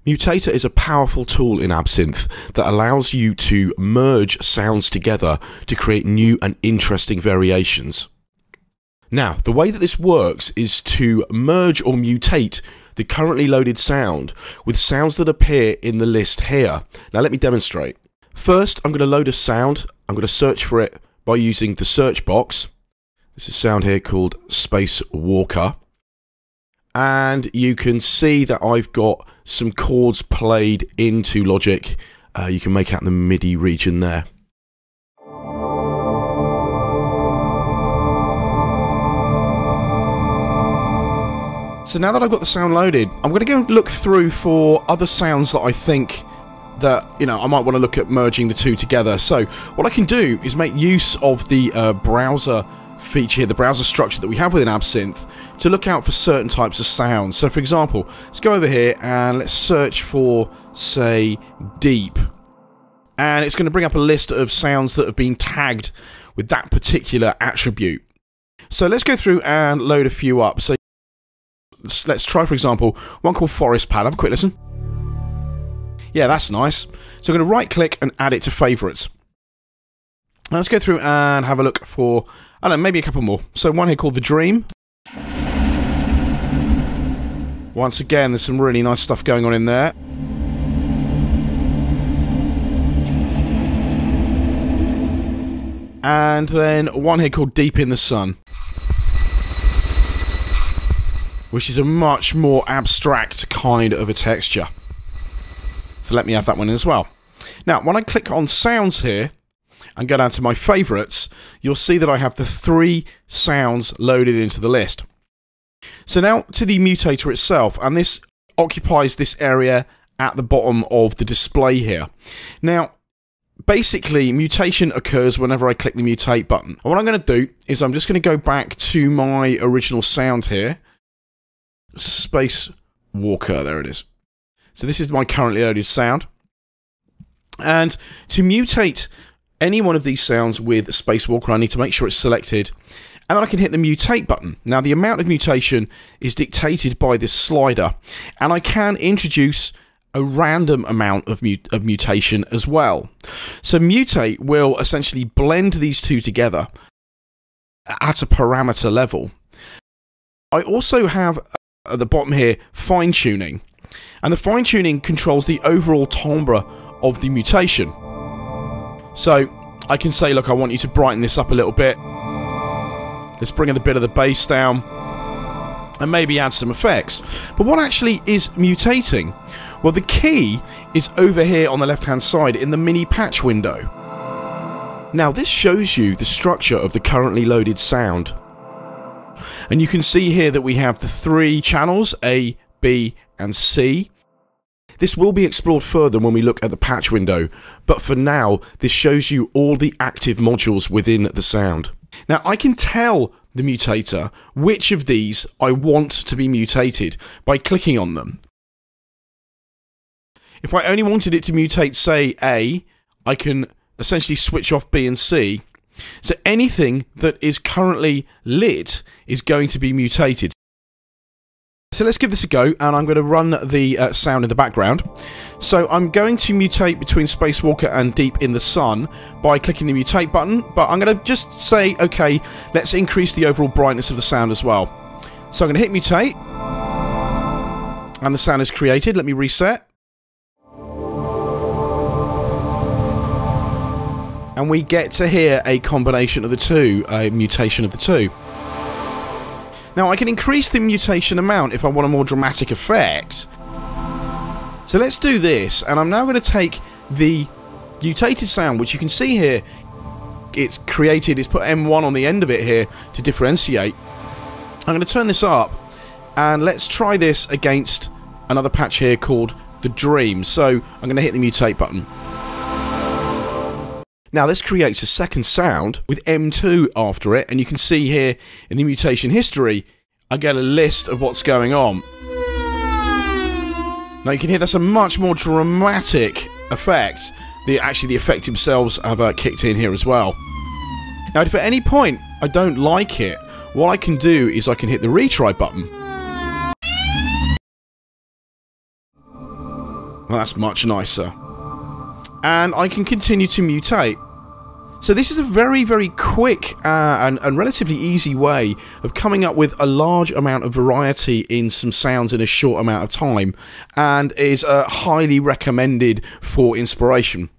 Mutator is a powerful tool in Absynth that allows you to merge sounds together to create new and interesting variations. Now, the way that this works is to merge or mutate the currently loaded sound with sounds that appear in the list here. Now let me demonstrate. First, I'm going to load a sound. I'm going to search for it by using the search box. This is a sound here called Space Walker. And you can see that I've got some chords played into Logic. You can make out the MIDI region there. So now that I've got the sound loaded, I'm going to go look through for other sounds that I think that, I might want to look at merging the two together. So what I can do is make use of the browser feature here, the browser structure that we have within Absynth, to look out for certain types of sounds. So for example, let's go over here and let's search for, say, deep. And it's going to bring up a list of sounds that have been tagged with that particular attribute. So let's go through and load a few up. So let's try, for example, one called Forest Pad. Have a quick listen. Yeah, that's nice. So I'm going to right click and add it to favorites. Now let's go through and have a look for, I don't know, maybe a couple more. So one here called The Dream. Once again, there's some really nice stuff going on in there. And then one here called Deep in the Sun, which is a much more abstract kind of a texture. So let me add that one in as well. Now, when I click on sounds here and go down to my favorites, you'll see that I have the 3 sounds loaded into the list. So now to the mutator itself, and this occupies this area at the bottom of the display here. Now, basically, mutation occurs whenever I click the mutate button. And what I'm going to do is I'm just going to go back to my original sound here. Space Walker, there it is. So this is my currently loaded sound. And to mutate any one of these sounds with Space Walker, I need to make sure it's selected. And then I can hit the mutate button. Now the amount of mutation is dictated by this slider. And I can introduce a random amount of mutation as well. So mutate will essentially blend these two together at a parameter level. I also have at the bottom here fine tuning, and the fine tuning controls the overall timbre of the mutation. So I can say, look, I want you to brighten this up a little bit. Let's bring a bit of the bass down and maybe add some effects. But what actually is mutating? Well, the key is over here on the left hand side in the mini patch window. Now this shows you the structure of the currently loaded sound. And you can see here that we have the 3 channels, A, B and C. This will be explored further when we look at the patch window, but for now this shows you all the active modules within the sound. Now I can tell the mutator which of these I want to be mutated by clicking on them. If I only wanted it to mutate, say, A, I can essentially switch off B and C. So anything that is currently lit is going to be mutated. So let's give this a go, and I'm going to run the sound in the background. So I'm going to mutate between Space Walker and Deep in the Sun by clicking the mutate button, but I'm going to just say, okay, let's increase the overall brightness of the sound as well. So I'm going to hit mutate, and the sound is created. Let me reset. And we get to hear a combination of the two, a mutation of the two. Now I can increase the mutation amount if I want a more dramatic effect. So let's do this, and I'm now going to take the mutated sound, which you can see here, it's created, it's put M1 on the end of it here to differentiate. I'm going to turn this up, and let's try this against another patch here called The Dream. So I'm going to hit the mutate button. Now this creates a second sound with M2 after it, and you can see here in the mutation history, I get a list of what's going on. Now you can hear that's a much more dramatic effect. Actually the effects themselves have kicked in here as well. Now if at any point I don't like it, what I can do is I can hit the retry button. Well, that's much nicer. And I can continue to mutate. So this is a very, very quick and relatively easy way of coming up with a large amount of variety in some sounds in a short amount of time, and is highly recommended for inspiration.